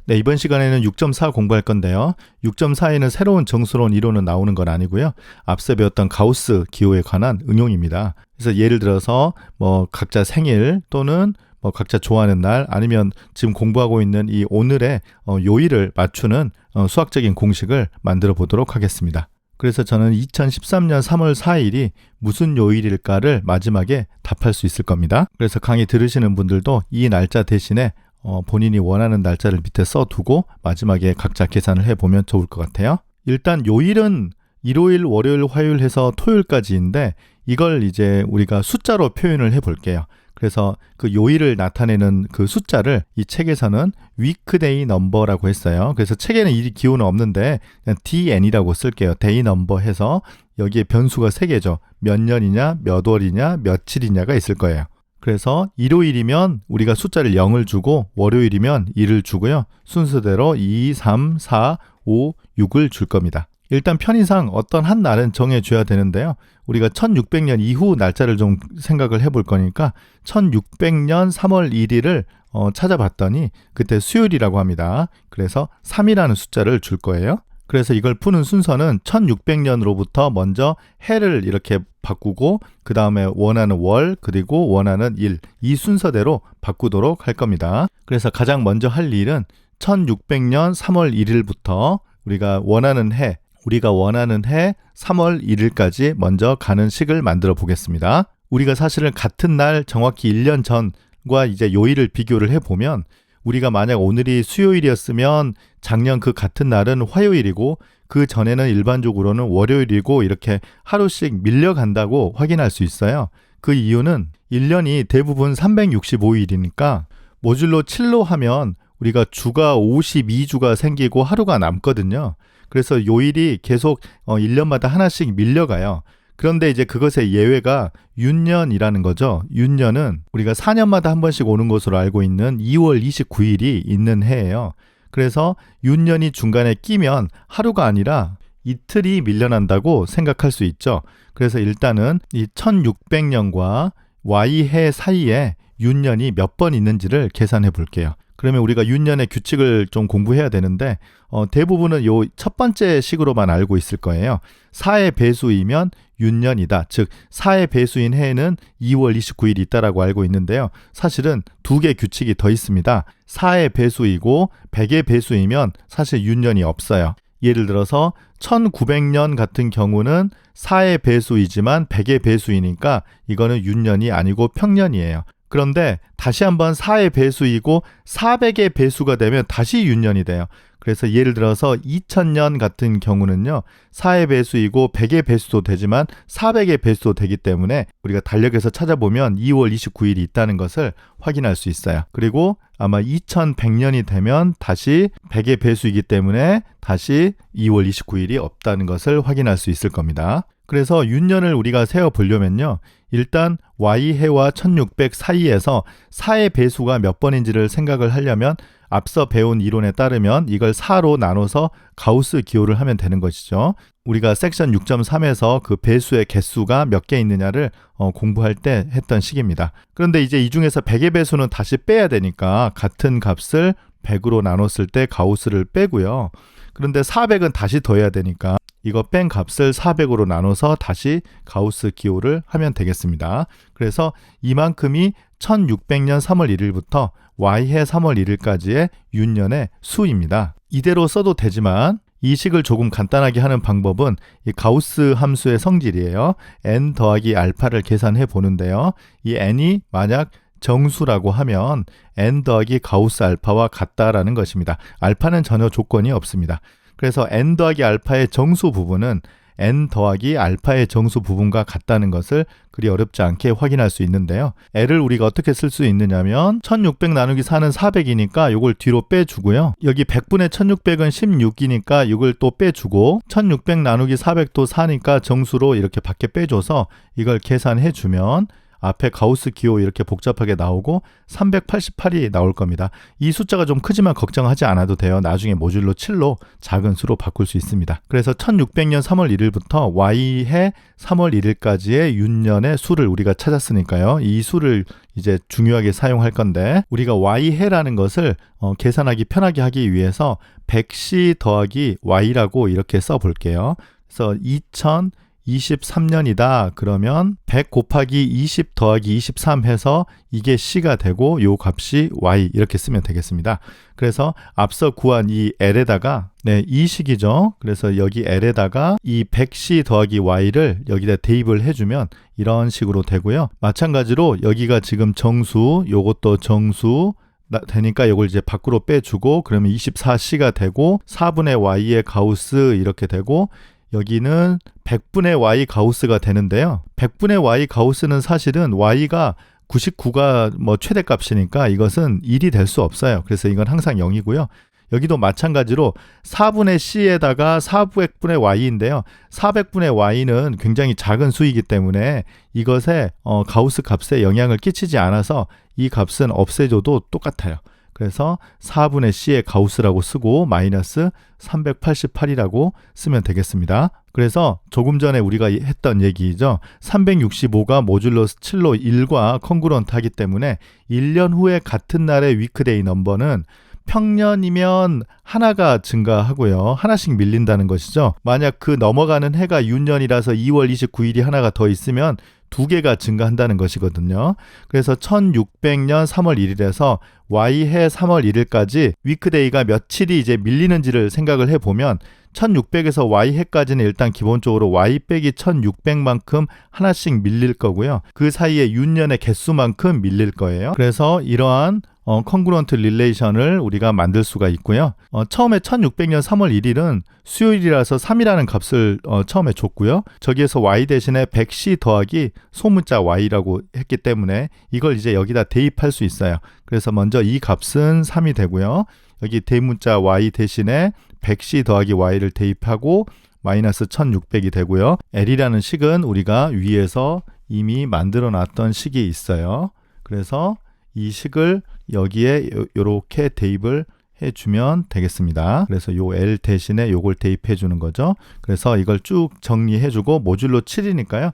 네, 이번 시간에는 6.4 공부할 건데요. 6.4에는 새로운 정수론 이론은 나오는 건 아니고요. 앞서 배웠던 가우스 기호에 관한 응용입니다. 그래서 예를 들어서 각자 생일 또는 각자 좋아하는 날 아니면 지금 공부하고 있는 이 오늘의 요일을 맞추는 수학적인 공식을 만들어 보도록 하겠습니다. 그래서 저는 2013년 3월 4일이 무슨 요일일까를 마지막에 답할 수 있을 겁니다. 그래서 강의 들으시는 분들도 이 날짜 대신에 본인이 원하는 날짜를 밑에 써두고 마지막에 각자 계산을 해보면 좋을 것 같아요. 일단 요일은 일요일, 월요일, 화요일 해서 토요일까지인데 이걸 이제 우리가 숫자로 표현을 해볼게요. 그래서 그 요일을 나타내는 그 숫자를 이 책에서는 weekday number라고 했어요. 그래서 책에는 이 기호는 없는데 그냥 DN이라고 쓸게요. day number 해서 여기에 변수가 3개죠. 몇 년이냐, 몇 월이냐, 며칠이냐가 있을 거예요. 그래서 일요일이면 우리가 숫자를 0을 주고 월요일이면 1을 주고요. 순서대로 2, 3, 4, 5, 6을 줄 겁니다. 일단 편의상 어떤 한 날은 정해줘야 되는데요. 우리가 1600년 이후 날짜를 좀 생각을 해볼 거니까 1600년 3월 1일을 찾아봤더니 그때 수요일이라고 합니다. 그래서 3이라는 숫자를 줄 거예요. 그래서 이걸 푸는 순서는 1600년으로부터 먼저 해를 이렇게 바꾸고 그 다음에 원하는 월 그리고 원하는 일 이 순서대로 바꾸도록 할 겁니다. 그래서 가장 먼저 할 일은 1600년 3월 1일부터 우리가 원하는 해 3월 1일까지 먼저 가는 식을 만들어 보겠습니다. 우리가 사실은 같은 날 정확히 1년 전과 이제 요일을 비교를 해보면 우리가 만약 오늘이 수요일이었으면 작년 그 같은 날은 화요일이고 그 전에는 일반적으로는 월요일이고 이렇게 하루씩 밀려간다고 확인할 수 있어요. 그 이유는 1년이 대부분 365일이니까 모듈로 7로 하면 우리가 주가 52주가 생기고 하루가 남거든요. 그래서 요일이 계속 1년마다 하나씩 밀려가요. 그런데 이제 그것의 예외가 윤년이라는 거죠. 윤년은 우리가 4년마다 한 번씩 오는 것으로 알고 있는 2월 29일이 있는 해예요. 그래서 윤년이 중간에 끼면 하루가 아니라 이틀이 밀려난다고 생각할 수 있죠. 그래서 일단은 이 1600년과 Y해 사이에 윤년이 몇 번 있는지를 계산해 볼게요. 그러면 우리가 윤년의 규칙을 좀 공부해야 되는데 대부분은 요 첫 번째 식으로만 알고 있을 거예요. 4의 배수이면 윤년이다. 즉 4의 배수인 해에는 2월 29일이 있다라고 알고 있는데요. 사실은 2개 규칙이 더 있습니다. 4의 배수이고 100의 배수이면 사실 윤년이 없어요. 예를 들어서 1900년 같은 경우는 4의 배수이지만 100의 배수이니까 이거는 윤년이 아니고 평년이에요. 그런데 다시 한번 4의 배수이고 400의 배수가 되면 다시 윤년이 돼요. 그래서 예를 들어서 2000년 같은 경우는요. 4의 배수이고 100의 배수도 되지만 400의 배수도 되기 때문에 우리가 달력에서 찾아보면 2월 29일이 있다는 것을 확인할 수 있어요. 그리고 아마 2100년이 되면 다시 100의 배수이기 때문에 다시 2월 29일이 없다는 것을 확인할 수 있을 겁니다. 그래서 윤년을 우리가 세어보려면요. 일단 Y해와 1600 사이에서 4의 배수가 몇 번인지를 생각을 하려면 앞서 배운 이론에 따르면 이걸 4로 나눠서 가우스 기호를 하면 되는 것이죠. 우리가 섹션 6.3에서 그 배수의 개수가 몇 개 있느냐를 공부할 때 했던 식입니다. 그런데 이제 이 중에서 100의 배수는 다시 빼야 되니까 같은 값을 100으로 나눴을 때 가우스를 빼고요. 그런데 400은 다시 더해야 되니까 이거 뺀 값을 400으로 나눠서 다시 가우스 기호를 하면 되겠습니다. 그래서 이만큼이 1600년 3월 1일부터 Y해 3월 1일까지의 윤년의 수입니다. 이대로 써도 되지만 이 식을 조금 간단하게 하는 방법은 이 가우스 함수의 성질이에요. n 더하기 알파를 계산해 보는데요. 이 n이 만약 정수라고 하면 n 더하기 가우스 알파와 같다라는 것입니다. 알파는 전혀 조건이 없습니다. 그래서 n 더하기 알파의 정수 부분은 n 더하기 알파의 정수 부분과 같다는 것을 그리 어렵지 않게 확인할 수 있는데요. L을 우리가 어떻게 쓸 수 있느냐면 1600 나누기 4는 400이니까 이걸 뒤로 빼주고요. 여기 100분의 1600은 16이니까 이걸 또 빼주고 1600 나누기 400도 4니까 정수로 이렇게 밖에 빼줘서 이걸 계산해주면 앞에 가우스 기호 이렇게 복잡하게 나오고 388이 나올 겁니다. 이 숫자가 좀 크지만 걱정하지 않아도 돼요. 나중에 모듈로 7로 작은 수로 바꿀 수 있습니다. 그래서 1600년 3월 1일부터 Y해 3월 1일까지의 윤년의 수를 우리가 찾았으니까요. 이 수를 이제 중요하게 사용할 건데 우리가 Y해라는 것을 계산하기 편하게 하기 위해서 100시 더하기 Y라고 이렇게 써볼게요. 그래서 2023년이다. 그러면 100 곱하기 20 더하기 23 해서 이게 C가 되고 요 값이 Y 이렇게 쓰면 되겠습니다. 그래서 앞서 구한 이 L에다가 이 식이죠. 그래서 여기 L에다가 이 100C 더하기 Y를 여기다 대입을 해주면 이런 식으로 되고요. 마찬가지로 여기가 지금 정수, 요것도 정수 되니까 이걸 이제 밖으로 빼주고 그러면 24C가 되고 4분의 Y의 가우스 이렇게 되고 여기는 100분의 Y 가우스가 되는데요. 100분의 Y 가우스는 사실은 Y가 99가 뭐 최대값이니까 이것은 1이 될 수 없어요. 그래서 이건 항상 0이고요. 여기도 마찬가지로 4분의 C에다가 400분의 Y인데요. 400분의 Y는 굉장히 작은 수이기 때문에 이것에 가우스 값에 영향을 끼치지 않아서 이 값은 없애줘도 똑같아요. 그래서 4분의 C의 가우스라고 쓰고 마이너스 388이라고 쓰면 되겠습니다. 그래서 조금 전에 우리가 했던 얘기죠. 365가 모듈러스 7로 1과 컨그런트하기 때문에 1년 후에 같은 날의 위크데이 넘버는 평년이면 하나가 증가하고요. 하나씩 밀린다는 것이죠. 만약 그 넘어가는 해가 윤년이라서 2월 29일이 하나가 더 있으면 2개가 증가한다는 것이거든요. 그래서 1600년 3월 1일에서 Y해 3월 1일까지 위크데이가 며칠이 이제 밀리는지를 생각을 해보면 1600에서 Y해까지는 일단 기본적으로 Y 빼기 1600만큼 하나씩 밀릴 거고요. 그 사이에 윤년의 개수만큼 밀릴 거예요. 그래서 이러한 컨그런트 릴레이션을 우리가 만들 수가 있고요. 처음에 1600년 3월 1일은 수요일이라서 3이라는 값을 처음에 줬고요. 저기에서 Y 대신에 100C 더하기 소문자 Y라고 했기 때문에 이걸 이제 여기다 대입할 수 있어요. 그래서 먼저 이 값은 3이 되고요. 여기 대문자 Y 대신에 100C 더하기 Y를 대입하고 마이너스 1600이 되고요. L이라는 식은 우리가 위에서 이미 만들어 놨던 식이 있어요. 그래서 이 식을 여기에 이렇게 대입을 해주면 되겠습니다. 그래서 요 L 대신에 요걸 대입해 주는 거죠. 그래서 이걸 쭉 정리해주고 모듈로 7이니까요.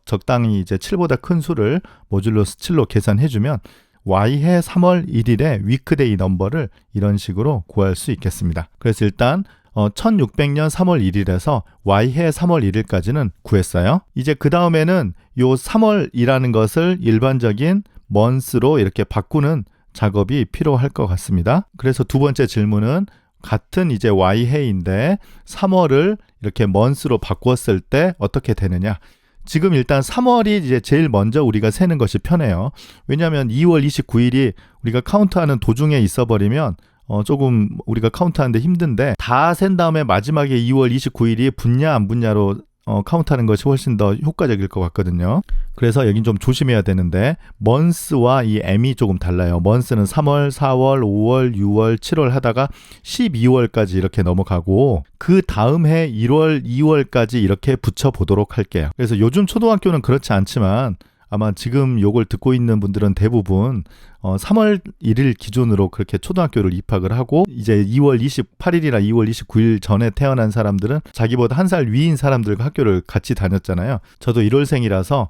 적당히 이제 7보다 큰 수를 모듈러스 7로 계산해주면 Y해 3월 1일의 위크데이 넘버를 이런 식으로 구할 수 있겠습니다. 그래서 일단 1600년 3월 1일에서 Y해 3월 1일까지는 구했어요. 이제 그 다음에는 요 3월이라는 것을 일반적인 month로 이렇게 바꾸는 작업이 필요할 것 같습니다. 그래서 두 번째 질문은 같은 이제 Y해인데 3월을 이렇게 month로 바꾸었을 때 어떻게 되느냐? 지금 일단 3월이 이제 제일 먼저 우리가 세는 것이 편해요. 왜냐하면 2월 29일이 우리가 카운트하는 도중에 있어버리면 조금 우리가 카운트하는데 힘든데 다 센 다음에 마지막에 2월 29일이 붙냐 안 붙냐로 카운트하는 것이 훨씬 더 효과적일 것 같거든요. 그래서 여긴 좀 조심해야 되는데 month와 이 m이 조금 달라요. month는 3월, 4월, 5월, 6월, 7월 하다가 12월까지 이렇게 넘어가고 그 다음 해 1월, 2월까지 이렇게 붙여보도록 할게요. 그래서 요즘 초등학교는 그렇지 않지만 아마 지금 요걸 듣고 있는 분들은 대부분 3월 1일 기준으로 그렇게 초등학교를 입학을 하고 이제 2월 28일이나 2월 29일 전에 태어난 사람들은 자기보다 한 살 위인 사람들과 학교를 같이 다녔잖아요. 저도 1월생이라서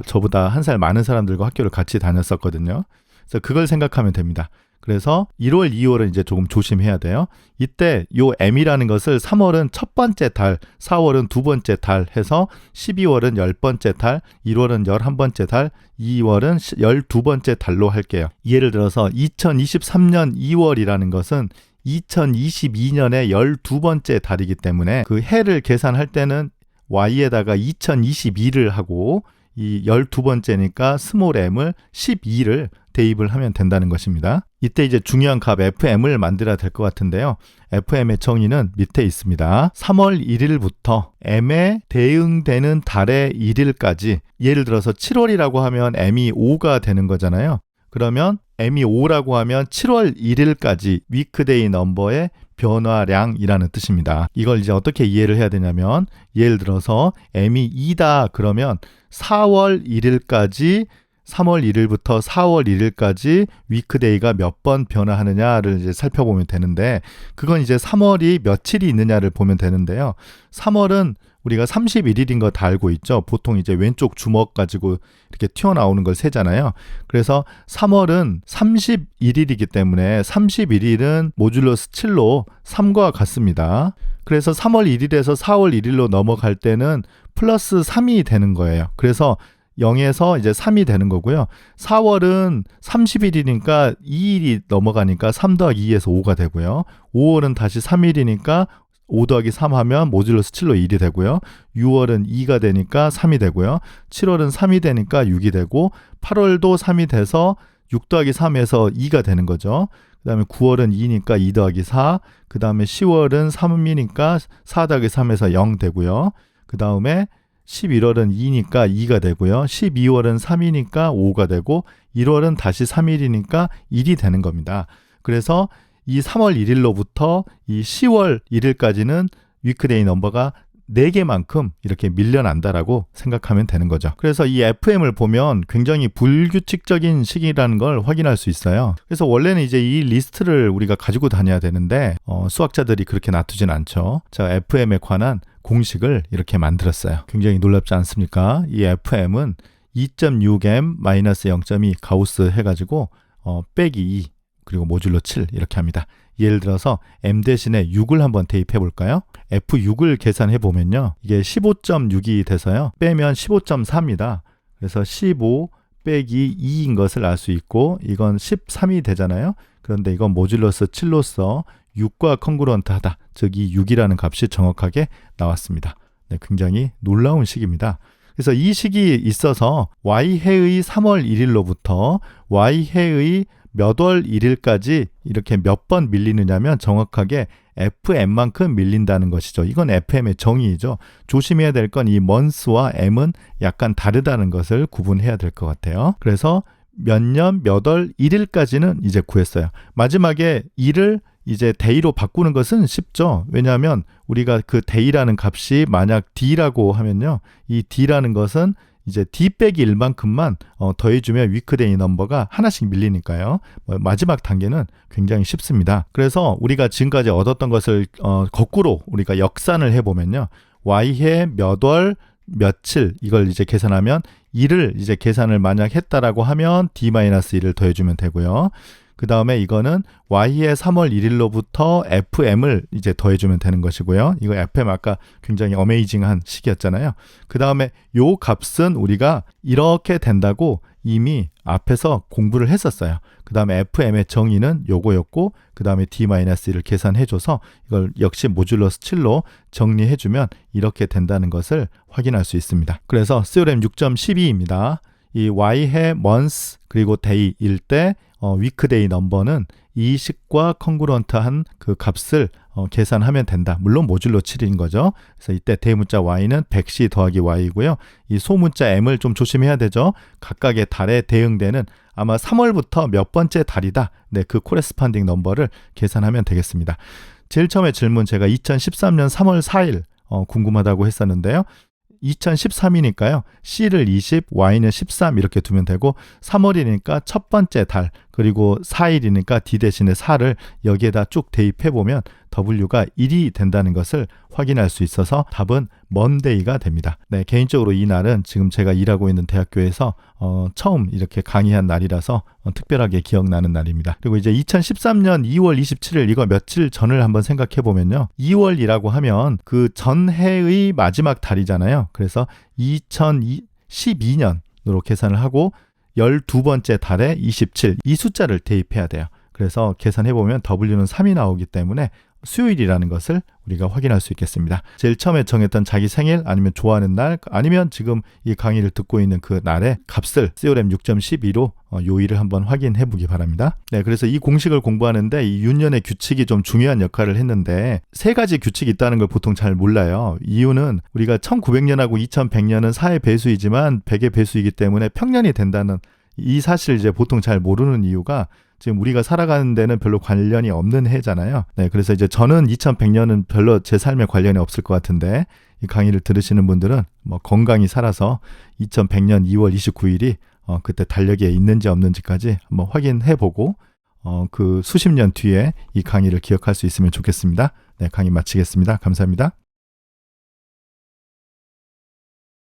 저보다 한 살 많은 사람들과 학교를 같이 다녔었거든요. 그래서 그걸 생각하면 됩니다. 그래서 1월, 2월은 이제 조금 조심해야 돼요. 이때 요 M이라는 것을 3월은 첫 번째 달, 4월은 두 번째 달 해서 12월은 10번째 달, 1월은 11번째 달, 2월은 12번째 달로 할게요. 예를 들어서 2023년 2월이라는 것은 2022년의 12번째 달이기 때문에 그 해를 계산할 때는 Y에다가 2022를 하고 이 12번째니까 스몰 m을 12를 대입을 하면 된다는 것입니다. 이때 이제 중요한 값 fm을 만들어야 될 것 같은데요. fm의 정의는 밑에 있습니다. 3월 1일부터 m에 대응되는 달의 1일까지 예를 들어서 7월이라고 하면 m이 5가 되는 거잖아요. 그러면 m이 5라고 하면 7월 1일까지 위크데이 넘버의 변화량이라는 뜻입니다. 이걸 이제 어떻게 이해를 해야 되냐면 예를 들어서 m이 2다 그러면 4월 1일까지 3월 1일부터 4월 1일까지 위크데이가 몇 번 변화하느냐를 이제 살펴보면 되는데 그건 이제 3월이 며칠이 있느냐를 보면 되는데요. 3월은 우리가 31일인 거 다 알고 있죠. 보통 이제 왼쪽 주먹 가지고 이렇게 튀어나오는 걸 세잖아요. 그래서 3월은 31일이기 때문에 31일은 모듈러스 7로 3과 같습니다. 그래서 3월 1일에서 4월 1일로 넘어갈 때는 플러스 3이 되는 거예요. 그래서 0에서 이제 3이 되는 거고요. 4월은 30일이니까 2일이 넘어가니까 3 더하기 2에서 5가 되고요. 5월은 다시 3일이니까 5 더하기 3 하면 모듈러스 7로 1이 되고요. 6월은 2가 되니까 3이 되고요. 7월은 3이 되니까 6이 되고 8월도 3이 돼서 6 더하기 3에서 2가 되는 거죠. 그 다음에 9월은 2니까 2 더하기 4, 그 다음에 10월은 3이니까 4 더하기 3에서 0 되고요. 그 다음에 11월은 2니까 2가 되고요. 12월은 3이니까 5가 되고 1월은 다시 3일이니까 1이 되는 겁니다. 그래서 이 3월 1일로부터 이 10월 1일까지는 위크데이 넘버가 4개만큼 이렇게 밀려난다라고 생각하면 되는 거죠. 그래서 이 FM을 보면 굉장히 불규칙적인 시기라는 걸 확인할 수 있어요. 그래서 원래는 이제 이 리스트를 우리가 가지고 다녀야 되는데 수학자들이 그렇게 놔두진 않죠. 자, FM에 관한 공식을 이렇게 만들었어요. 굉장히 놀랍지 않습니까? 이 FM은 2.6m-0.2 가우스 해가지고 빼기 2 그리고 모듈로 7 이렇게 합니다. 예를 들어서 m 대신에 6을 한번 대입해 볼까요? F6을 계산해 보면요. 이게 15.6이 돼서요. 빼면 15.4입니다. 그래서 15 빼기 2인 것을 알 수 있고 이건 13이 되잖아요. 그런데 이건 모듈러스 7로서 6과 컨그루언트하다. 즉 이 6이라는 값이 정확하게 나왔습니다. 네, 굉장히 놀라운 식입니다. 그래서 이 식이 있어서 y해의 3월 1일로부터 y해의 몇 월 1일까지 이렇게 몇 번 밀리느냐면 정확하게 FM만큼 밀린다는 것이죠. 이건 FM의 정의이죠. 조심해야 될 건 이 months와 M은 약간 다르다는 것을 구분해야 될 것 같아요. 그래서 몇 년 몇 월 1일까지는 이제 구했어요. 마지막에 1을 이제 day로 바꾸는 것은 쉽죠. 왜냐하면 우리가 그 day라는 값이 만약 d라고 하면요. 이 d라는 것은 이제 d 빼기 1만큼만 더해주면 위크데이 넘버가 하나씩 밀리니까요. 마지막 단계는 굉장히 쉽습니다. 그래서 우리가 지금까지 얻었던 것을 거꾸로 우리가 역산을 해보면요. y해 몇 월 며칠 이걸 이제 계산하면 1을 이제 계산을 만약 했다라고 하면 d-1을 더해주면 되고요. 그 다음에 이거는 y의 3월 1일로부터 fm을 이제 더해주면 되는 것이고요. 이거 fm 아까 굉장히 어메이징한 식이었잖아요. 그 다음에 요 값은 우리가 이렇게 된다고 이미 앞에서 공부를 했었어요. 그 다음에 fm의 정의는 요거였고 그 다음에 d-1을 계산해줘서 이걸 역시 모듈러스 7로 정리해주면 이렇게 된다는 것을 확인할 수 있습니다. 그래서 theorem 6.12입니다. 이 y해 month 그리고 day일 때 위크데이 넘버는 이 식과 컨그루언트한 그 값을 계산하면 된다. 물론 모듈로 7인 거죠. 그래서 이때 대문자 y는 100c 더하기 y이고요. 이 소문자 m을 좀 조심해야 되죠. 각각의 달에 대응되는 아마 3월부터 몇 번째 달이다. 네, 그 코레스펀딩 넘버를 계산하면 되겠습니다. 제일 처음에 질문 제가 2013년 3월 4일 궁금하다고 했었는데요. 2013이니까요. C를 20, Y는 13 이렇게 두면 되고 3월이니까 첫 번째 달 그리고 4일이니까 D 대신에 4를 여기에다 쭉 대입해보면 W가 1이 된다는 것을 확인할 수 있어서 답은 Monday가 됩니다. 네, 개인적으로 이 날은 지금 제가 일하고 있는 대학교에서 처음 이렇게 강의한 날이라서 특별하게 기억나는 날입니다. 그리고 이제 2013년 2월 27일 이거 며칠 전을 한번 생각해 보면요. 2월이라고 하면 그 전해의 마지막 달이잖아요. 그래서 2012년으로 계산을 하고 12번째 달에 27 이 숫자를 대입해야 돼요. 그래서 계산해 보면 W는 3이 나오기 때문에 수요일이라는 것을 우리가 확인할 수 있겠습니다. 제일 처음에 정했던 자기 생일 아니면 좋아하는 날 아니면 지금 이 강의를 듣고 있는 그 날의 값을 theorem 6.12로 요일을 한번 확인해 보기 바랍니다. 네, 그래서 이 공식을 공부하는데 이 윤연의 규칙이 좀 중요한 역할을 했는데 세 가지 규칙이 있다는 걸 보통 잘 몰라요. 이유는 우리가 1900년하고 2100년은 4의 배수이지만 100의 배수이기 때문에 평년이 된다는 이 사실을 이제 보통 잘 모르는 이유가 지금 우리가 살아가는 데는 별로 관련이 없는 해잖아요. 네, 그래서 이제 저는 2100년은 별로 제 삶에 관련이 없을 것 같은데 이 강의를 들으시는 분들은 뭐 건강히 살아서 2100년 2월 29일이 그때 달력에 있는지 없는지까지 한번 확인해보고 그 수십 년 뒤에 이 강의를 기억할 수 있으면 좋겠습니다. 네, 강의 마치겠습니다. 감사합니다.